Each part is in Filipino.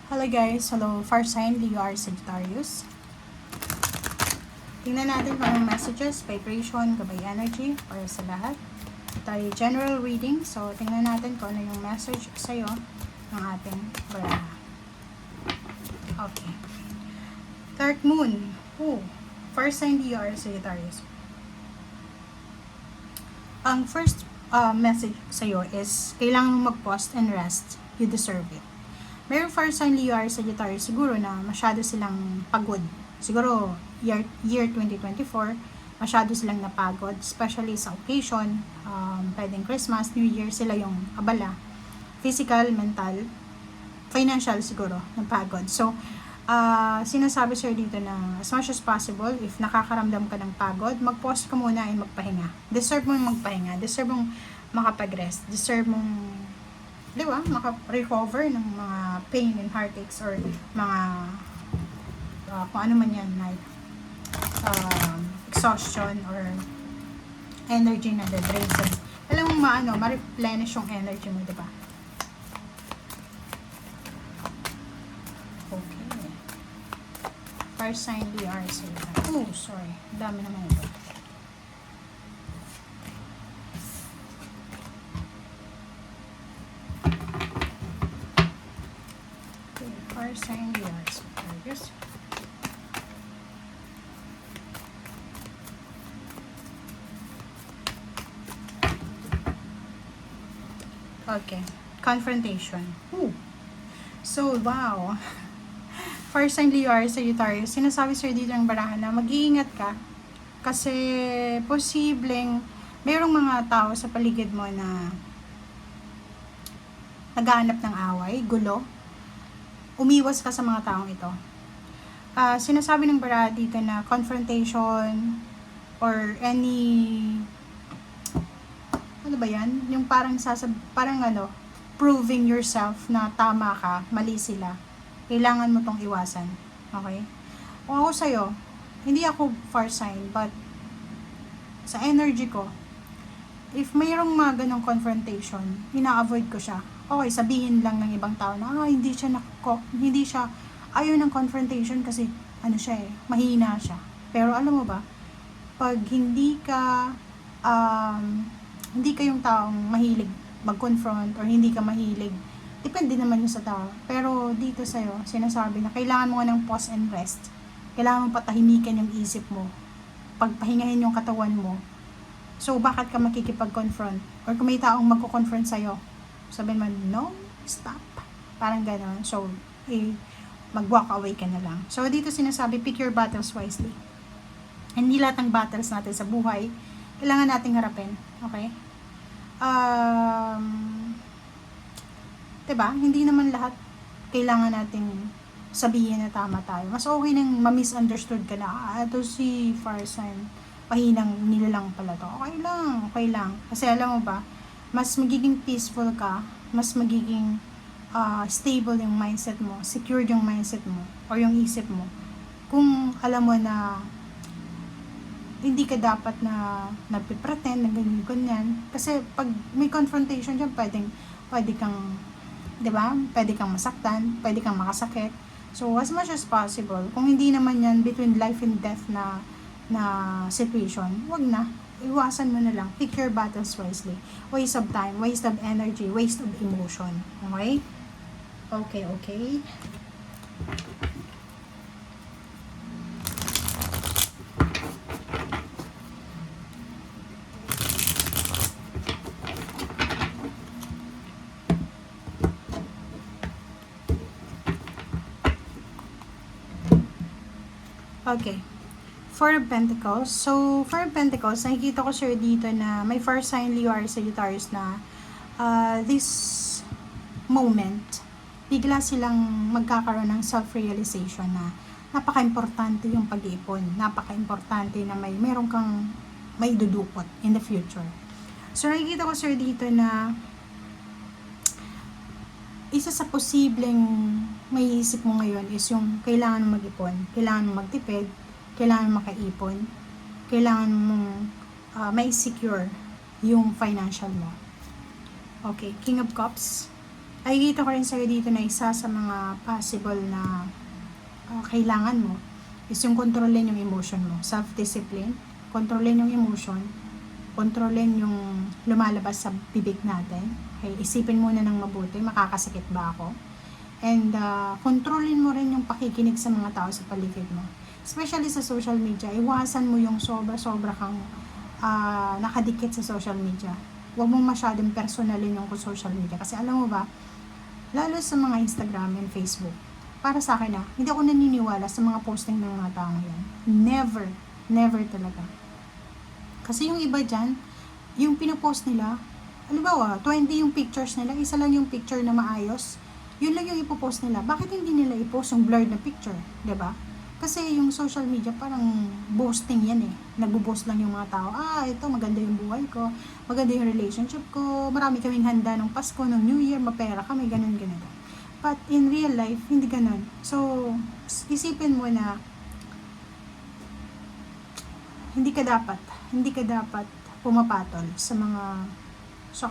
Hello guys, hello fire sign Leo or Sagittarius. Tingnan natin kung anong messages, vibration, gabay energy para sa lahat. Tayo general reading, so tingnan natin kung ano yung message sa'yo ng ating baraha. Okay. Dark Moon. Fire sign Leo or Sagittarius. Ang first message sa'yo is kailangan mo mag-pause and rest. You deserve it. Mayroong fire sign Leo or Sagittarius siguro na masyado silang pagod. Siguro year 2024, masyado silang napagod, especially sa occasion, pwedeng Christmas, New Year, sila yung abala. Physical, mental, financial siguro, napagod. So, sinasabi sir dito na as much as possible, if nakakaramdam ka ng pagod, mag-pause ka muna and magpahinga. Deserve mong magpahinga, deserve mong makapag-rest, deserve mong di ba, maka-recover ng mga pain and heartaches or mga kung ano man yan, like exhaustion or energy na the-drain. Alam mo ma-replenish yung energy mo, di ba? Okay. Fire sign DRC. Sorry. Dami naman ito. Fire sign DRC. Okay. Confrontation. So, wow. Fire sign Leo or Sagittarius. Sinasabi sir dito ng barahan na mag-iingat ka. Kasi, posibleng mayroong mga tao sa paligid mo na naghahanap ng away, gulo. Umiwas ka sa mga taong ito. Sinasabi ng barahan dito na confrontation or any ano ba yan? Yung parang proving yourself na tama ka, mali sila. Kailangan mo tong iwasan. Okay? Kung ako sa'yo, hindi ako fire sign, but sa energy ko, if mayroong mga ganong confrontation, ina-avoid ko siya. Okay, sabihin lang ng ibang tao na, hindi siya ayaw ng confrontation kasi, mahina siya. Pero alam mo ba, pag hindi ka yung taong mahilig mag-confront or hindi ka mahilig, depende naman yun sa tao. Pero dito sa'yo, sinasabi na kailangan mo ng pause and rest. Kailangan mo patahimikan yung isip mo. Pagpahingahin yung katawan mo. So, bakit ka makikipag-confront? Or kung may taong magko-confront sa'yo, sabihin mo, no, stop. Parang gano'n. So, mag-walk away ka na lang. So, dito sinasabi, pick your battles wisely. Hindi lahat ng battles natin sa buhay, kailangan nating harapin. Okay? Diba? Hindi naman lahat kailangan nating sabihin na tama tayo. Mas okay nang ma-misunderstood ka na, ito si fire sign, pahinang nilalang pala to. Okay lang. Kasi alam mo ba, mas magiging peaceful ka, mas magiging stable yung mindset mo, secured yung mindset mo, or yung isip mo, kung alam mo na hindi ka dapat na nagpipretend na ganyan. Kasi pag may confrontation dyan, pwede kang, di ba? Pwede kang masaktan, pwede kang makasakit. So, as much as possible, kung hindi naman yan between life and death na situation, wag na. Iwasan mo na lang. Pick your battles wisely. Waste of time, waste of energy, waste of emotion. Okay? Okay. Okay. Four of Pentacles. So, Four of Pentacles, nakikita ko sir dito na may fire sign Leo or Sagittarius na this moment, bigla silang magkakaroon ng self-realization na napaka-importante yung pag-iipon. Napaka-importante na meron kang may dudukot in the future. So, nakikita ko sir dito na isa sa posibleng may isip mo ngayon is yung kailangan mong mag-ipon, kailangan mong magtipid, kailangan makaipon, kailangan mong may secure yung financial mo. Okay, King of Cups. Nakikita ko rin sa'yo dito na isa sa mga possible na kailangan mo is yung kontrolin yung emotion mo. Self-discipline, kontrolin yung emotion, kontrolin yung lumalabas sa bibig natin. Okay, isipin muna ng mabuti, makakasakit ba ako? And kontrolin mo rin yung pakikinig sa mga tao sa paligid mo. Especially sa social media, iwasan mo yung sobra-sobra kang nakadikit sa social media. Huwag mong masyadong personalin yung social media. Kasi alam mo ba, lalo sa mga Instagram and Facebook, para sa akin hindi ako naniniwala sa mga posting ng mga tao yan. Never talaga. Kasi yung iba dyan, yung pinopost nila, halimbawa, 20 yung pictures nila, isa lang yung picture na maayos, yun lang yung ipopost nila. Bakit hindi nila ipost yung blurred na picture? 'Di ba? Kasi yung social media parang boasting yan eh. Nagbo-boast lang yung mga tao. Ito maganda yung buhay ko, maganda yung relationship ko, marami kaming handa ng Pasko, ng New Year, mapera kami, ganun. But in real life, hindi ganun. So, isipin mo na hindi ka dapat pumapatol sa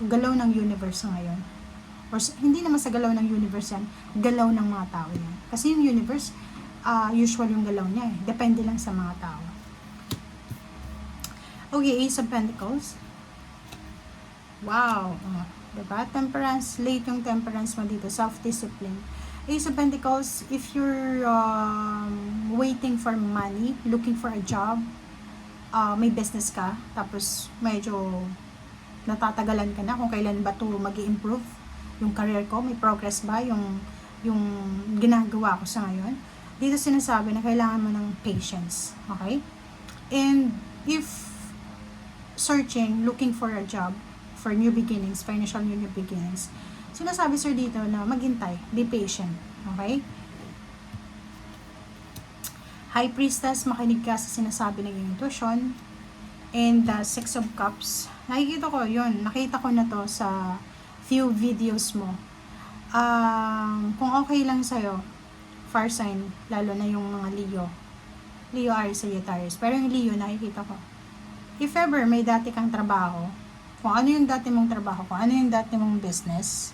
galaw ng universe ngayon. Or hindi naman sa galaw ng universe yan, galaw ng mga tao yan. Kasi yung universe, usual yung galaw niya eh. Depende lang sa mga tao. Okay, Ace of Pentacles. Wow. Diba? Temperance, late yung temperance mo dito. Self-discipline. Ace of Pentacles, if you're waiting for money, looking for a job, may business ka, tapos medyo natatagalan ka na kung kailan ba to mag-i-improve yung career ko, may progress ba yung ginagawa ko sa ngayon. Dito sinasabi na kailangan mo ng patience, okay? And if searching, looking for a job, for new beginnings, financial new beginnings, sinasabi sir dito na maghintay, be patient, okay? High Priestess, makinig ka sa sinasabi ng intuition. And Six of Cups, nakikita ko yun, nakita ko na to sa few videos mo. Kung okay lang sa'yo, fire sign, lalo na yung mga Leo, Aries, Sagittarius. Pero yung Leo, nakikita ko. If ever may dati kang trabaho, kung ano yung dati mong trabaho, kung ano yung dati mong business,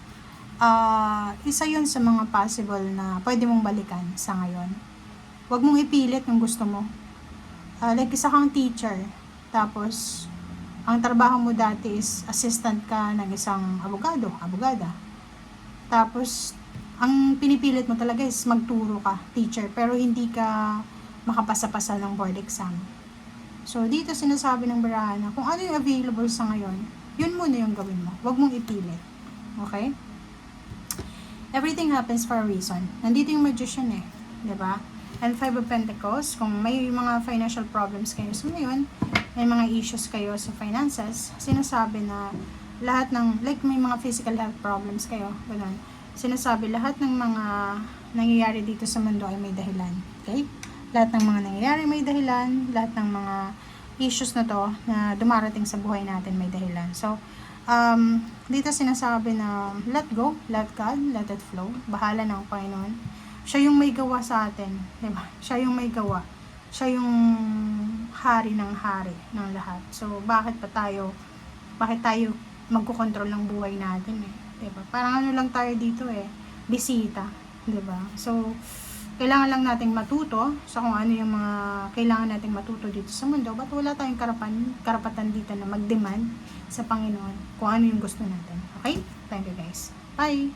isa yun sa mga possible na pwede mong balikan sa ngayon. Huwag mong ipilit yung gusto mo. Like isa kang teacher, tapos ang trabaho mo dati is assistant ka ng isang abogada. Tapos ang pinipilit mo talaga is magturo ka, teacher, pero hindi ka makapasa-pasa ng board exam. So dito sinasabi ng barahan na kung ano yung available sa ngayon, yun muna yung gawin mo. Huwag mong ipilit. Okay? Everything happens for a reason. Nandito yung magician eh. 'Di ba? And Five of Pentacles, kung may mga financial problems kayo sa ngayon, may mga issues kayo sa finances, sinasabi na lahat ng, like may mga physical health problems kayo, ganun. Sinasabi lahat ng mga nangyayari dito sa mundo ay may dahilan. Okay? Lahat ng mga nangyayari may dahilan, lahat ng mga issues na to na dumarating sa buhay natin may dahilan. So, dito sinasabi na let go, let God, let it flow. Bahala ng Panginoon. Siya yung may gawa sa atin, di ba? Siya yung may gawa. Siya yung hari ng lahat. So, bakit tayo magkokontrol ng buhay natin eh? Di ba? Parang ano lang tayo dito eh, bisita, di ba? So, kailangan lang nating matuto sa kung ano yung mga kailangan nating matuto dito sa mundo. Ba't wala tayong karapatan dito na mag-demand sa Panginoon kung ano yung gusto natin. Okay? Thank you guys. Bye!